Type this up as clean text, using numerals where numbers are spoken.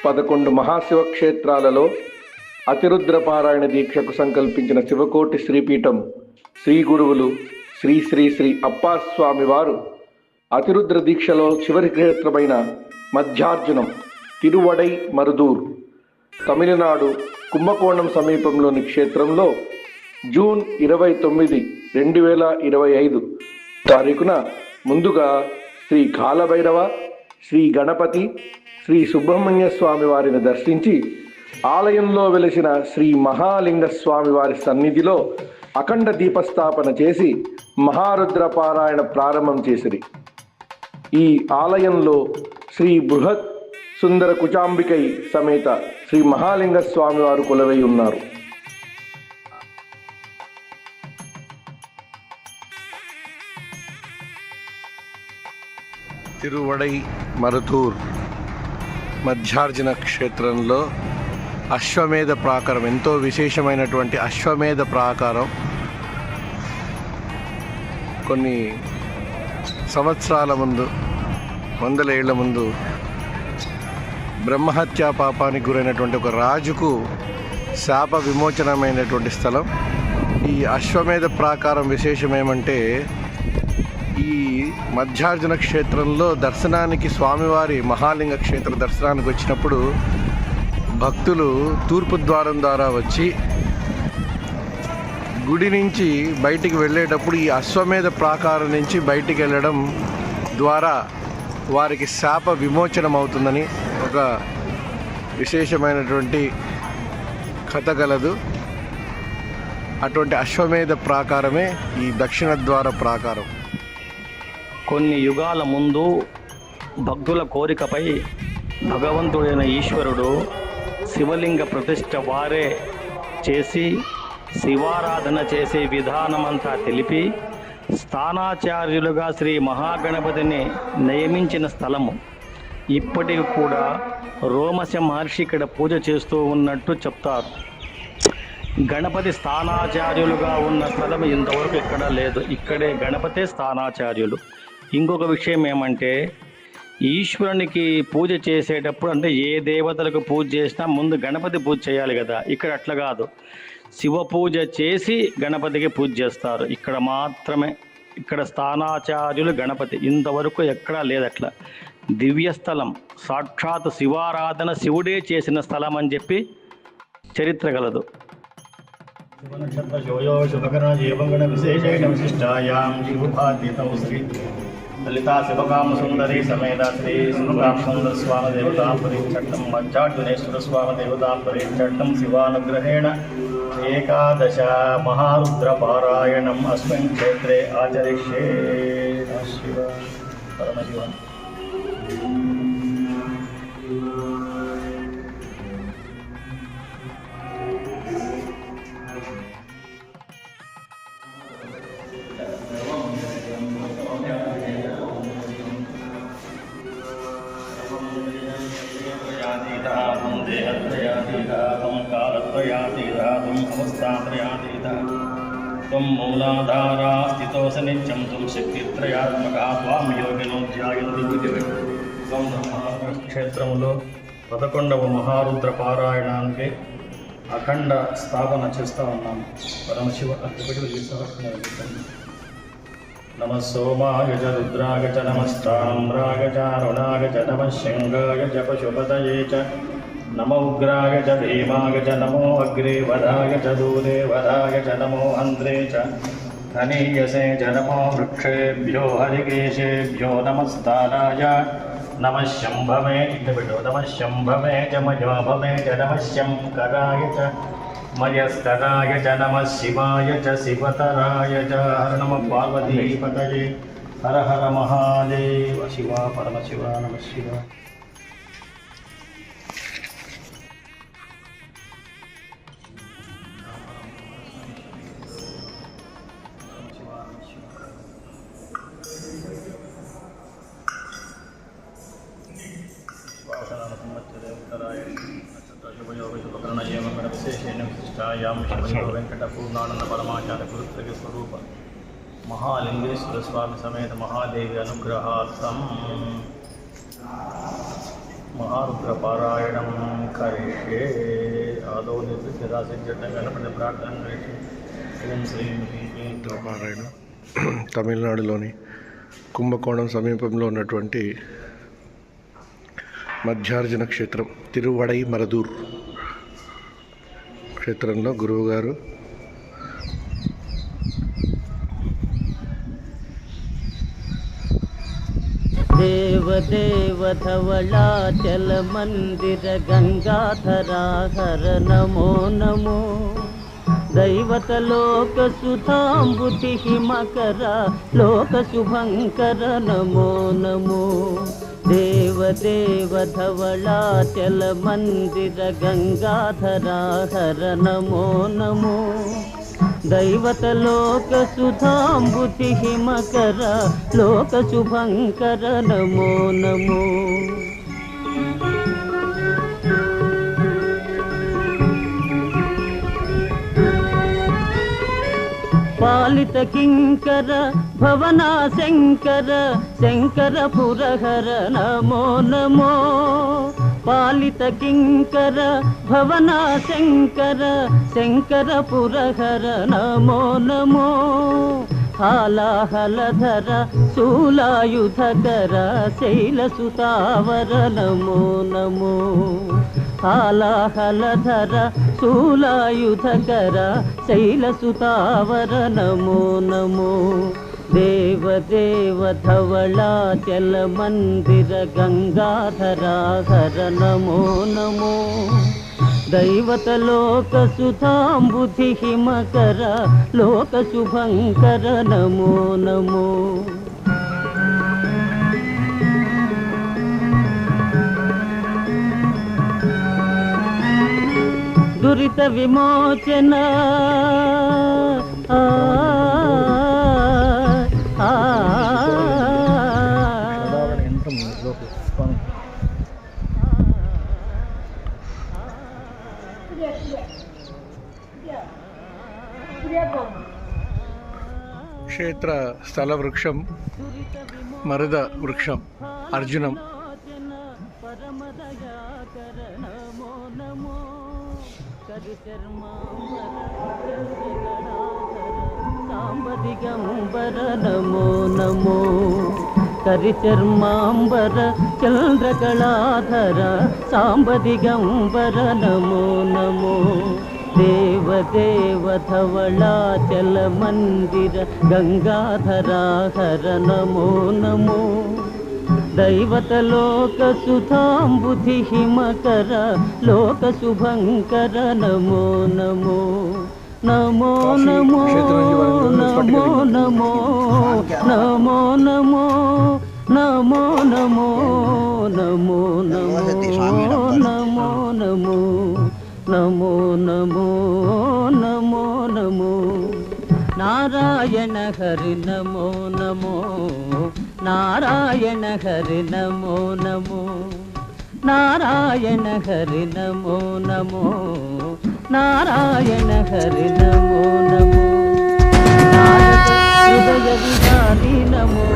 11 మహాశివక్షేత్రాలలో అతిరుద్ర పారాయణ దీక్షకు సంకల్పించిన శివకోటి శ్రీపీఠం శ్రీ గురువులు శ్రీ శ్రీ శ్రీ అప్పాస్వామి వారు అతిరుద్ర దీక్షలో చివరి క్షేత్రమైన మధ్యార్జునం తిరువడై మరుదూర్ తమిళనాడు కుంభకోణం సమీపంలోని క్షేత్రంలో జూన్ 29, 2025 తారీఖున ముందుగా శ్రీ కాలభైరవ, శ్రీ గణపతి, శ్రీ సుబ్రహ్మణ్య స్వామి వారిని దర్శించి ఆలయంలో వెలిసిన శ్రీ మహాలింగ స్వామి వారి సన్నిధిలో అఖండ దీపస్థాపన చేసి మహారుద్ర పారాయణ ప్రారంభం చేసిరి. ఈ ఆలయంలో శ్రీ బృహత్ సుందర కుచాంబికై సమేత శ్రీ మహాలింగ స్వామి వారు కొలువై ఉన్నారు. తిరువడై మరుతూర్ మధ్యార్జున క్షేత్రంలో అశ్వమేధ ప్రాకారం, ఎంతో విశేషమైనటువంటి అశ్వమేధ ప్రాకారం కొన్ని సంవత్సరాల ముందు, 100 ఏళ్ల ముందు బ్రహ్మహత్యా పాపానికి గురైనటువంటి ఒక రాజుకు శాప విమోచనమైనటువంటి స్థలం. ఈ అశ్వమేధ ప్రాకారం విశేషం ఏమంటే, ఈ మధ్యార్జున క్షేత్రంలో దర్శనానికి స్వామివారి మహాలింగ క్షేత్ర దర్శనానికి వచ్చినప్పుడు భక్తులు తూర్పు ద్వారం ద్వారా వచ్చి గుడి నుంచి బయటికి వెళ్ళేటప్పుడు ఈ అశ్వమేధ ప్రాకారం నుంచి బయటికి వెళ్ళడం ద్వారా వారికి శాప విమోచనం అవుతుందని ఒక విశేషమైనటువంటి కథ గలదు. అటువంటి అశ్వమేధ ప్రాకారమే ఈ దక్షిణ ద్వార ప్రాకారం. కొన్ని యుగాల ముందు భక్తుల కోరికపై భగవంతుడైన ఈశ్వరుడు శివలింగ ప్రతిష్ఠ వారే చేసి శివారాధన చేసే విధానమంతా తెలిపి స్థానాచార్యులుగా శ్రీ మహాగణపతిని నియమించిన స్థలము. ఇప్పటికి కూడా రోమశ మహర్షి ఇక్కడ పూజ చేస్తూ ఉన్నట్టు చెప్తారు. గణపతి స్థానాచార్యులుగా ఉన్న స్థలం ఇంతవరకు ఎక్కడ లేదు. ఇక్కడే గణపతే స్థానాచార్యులు. ఇంకొక విషయం ఏమంటే, ఈశ్వరునికి పూజ చేసేటప్పుడు అంటే ఏ దేవతలకు పూజ చేసినా ముందు గణపతి పూజ చేయాలి కదా. ఇక్కడ అట్లా కాదు, శివ పూజ చేసి గణపతికి పూజ చేస్తారు. ఇక్కడ మాత్రమే, ఇక్కడ స్థానాచార్యులు గణపతి. ఇంతవరకు ఎక్కడా లేదు అట్లా. దివ్యస్థలం, సాక్షాత్ శివారాధన శివుడే చేసిన స్థలం అని చెప్పి చరిత్ర గలదు. లలితా శివకామ సుందరి సమేత శ్రీ సుకామ సుందర స్వామి దేవతా పరిచట్టం మధ్యార్జునేశ్వర స్వామి దేవతా పరిచట్టం శివానుగ్రహేణ ఏకాదశ మహారుద్ర పారాయణం అస్మిన్ క్షేత్రే ఆచరిష్యే. శివ పరమశివ. త్వం మూలాధారా స్థితోసి నిత్యం త్వం శక్తిత్రయాత్మక త్వాం యోగినో ధ్యాయంతి. క్షేత్రంలో 11వ మహారుద్ర పారాయణానికి అఖండ స్థాపన చేస్తూ ఉన్నాము. పరమశివ నమ సోమాయ చ రుద్రాయ చ నమస్తామ్రాయ చ అరుణాయ చ నమ శంగాయ చ పశుపతయే చ నమ ఉగ్రాయ చ భీమాయ చ నమో అగ్రే వదాయ చ దూరే వదాయ చ నమో అంధ్రే చ ఖనీయసే చ నమో వృక్షేభ్యో హరికేశేభ్యో నమస్తారాయ నమ శంభమే నమ శంభమే చ మయోభమే చ నమ శంకరాయ చ మయస్కరాయ చ నమ శివాయ చ శివతరాయ చ హర నమ పార్వతీపతయే హర హర మహాదేవ. శివ పరమశివ నమ శివ. వెంకటపూర్ణానంద పరమాచార్య గురుత్రయ స్వరూప మహాలింగేశ్వర స్వామి సమేత మహాదేవి అనుగ్రహార్థం महारुद्रपारायणं करिष्ये आदौ निर्विघ्नसिद्धिं गणपति प्रार्थना करिष्ये ओम श्रीं ह्रीं పారాయణం తమిళనాడులోని కుంభకోణం సమీపంలో ఉన్నటువంటి మధ్యార్జున క్షేత్రం తిరువడై మరదూర్ క్షేత్రంలో గురువుగారు देव धवलाचल मंदिर गंगाधरा हर नमो नमो दैवत लोक सुधांबुति हिमकर लोक शुभंकर नमो नमो देव धवलाचल मंदिर गंगाधरा हर नमो नमो दैवत लोक सुधांबुति हिमकर लोक शुभंकर नमो नमो पालित किंकर भवना शंकर शंकर पुरहर नमो नमो पालित किंकर भवना शंकर शंकर पुरहर नमो नमो हालाहलधर शूलायुधकर शैलसुतावर नमो नमो हालाहलधर शूलायुधकर शैलसुतावर नमो नमो देव धवलाचल मंदिर गंगाधरा हर नमो नमो दैवत लोक सुधांबुति हिमकर लोक शुभंकर नमो नमो दुरित विमोचन క్షేత్ర స్థల వృక్షం మరుద వృక్షం అర్జునం. दिगंबर नमो नमो करिचर्मांबर चंद्रकलाधर सांब दिगंबर नमो नमो देव धवलाचल मंदिर गंगाधरा हर नमो नमो दैवत लोक सुधांबुति हिमकर लोक शुभंकर नमो नमो नमो नमो नमो नमो नमो नमो नमो नमो नमो नमो नमो नमो नमो नमो नमो नारायण हरि नमो नमो नारायण हरि नमो नमो नारायण हरि नमो नमो नारायण हरि नमो नमो नारद हृदय विहारी नमो